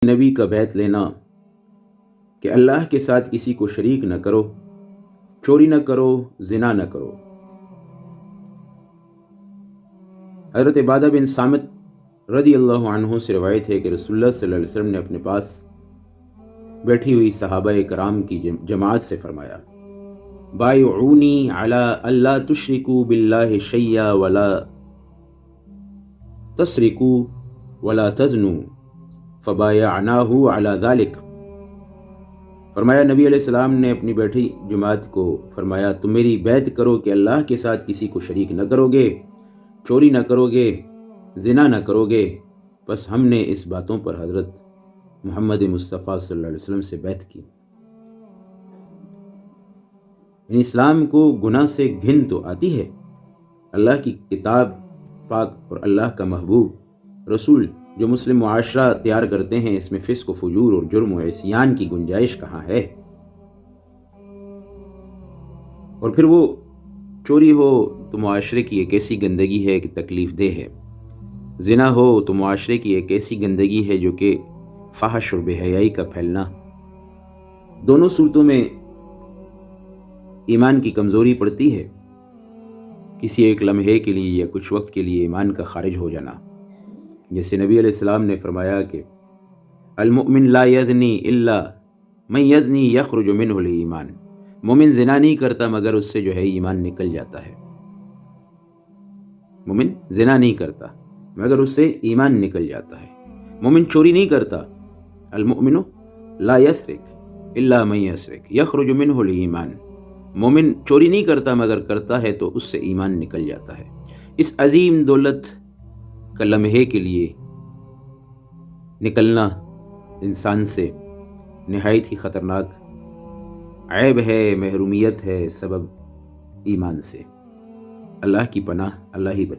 نبی کا بیعت لینا کہ اللہ کے ساتھ کسی کو شریک نہ کرو، چوری نہ کرو، زنا نہ کرو۔ حضرت عبادہ بن صامت رضی اللہ عنہ سے روایت ہے کہ رسول اللہ صلی اللہ علیہ وسلم نے اپنے پاس بیٹھی ہوئی صحابہ کرام کی جماعت سے فرمایا، بایعونی علی اللہ تشرکوا باللہ شیئا ولا تسرقوا ولا تزنوا فبایعناہ علی ذلک۔ فرمایا نبی علیہ السلام نے اپنی بیٹھی جماعت کو فرمایا، تم میری بیعت کرو کہ اللہ کے ساتھ کسی کو شریک نہ کرو گے، چوری نہ کرو گے، زنا نہ کرو گے۔ بس ہم نے اس باتوں پر حضرت محمد مصطفیٰ صلی اللہ علیہ وسلم سے بیعت کی۔ اسلام کو گناہ سے گھن تو آتی ہے، اللہ کی کتاب پاک اور اللہ کا محبوب رسول جو مسلم معاشرہ تیار کرتے ہیں، اس میں فسق و فجور اور جرم و عصیان کی گنجائش کہاں ہے؟ اور پھر وہ چوری ہو تو معاشرے کی ایک ایسی گندگی ہے کہ تکلیف دہ ہے، زنا ہو تو معاشرے کی ایک ایسی گندگی ہے جو کہ فحش اور بے حیائی کا پھیلنا۔ دونوں صورتوں میں ایمان کی کمزوری پڑتی ہے، کسی ایک لمحے کے لیے یا کچھ وقت کے لیے ایمان کا خارج ہو جانا۔ جیسے نبی علیہ السلام نے فرمایا کہ المؤمن لا یزنی الا من یزنی یخرج منہ الایمان، مومن زنا نہیں کرتا مگر اس سے جو ہے ایمان نکل جاتا ہے۔ مومن زنا نہیں کرتا مگر اس سے ایمان نکل جاتا ہے۔ مومن چوری نہیں کرتا، المؤمن لا یسرق الا من یسرق یخرج منہ الایمان، مومن چوری نہیں کرتا مگر کرتا ہے تو اس سے ایمان نکل جاتا ہے۔ اس عظیم دولت کا لمحے کے لیے نکلنا انسان سے نہایت ہی خطرناک عیب ہے، محرومیت ہے، سبب ایمان سے۔ اللہ کی پناہ، اللہ ہی بچائے۔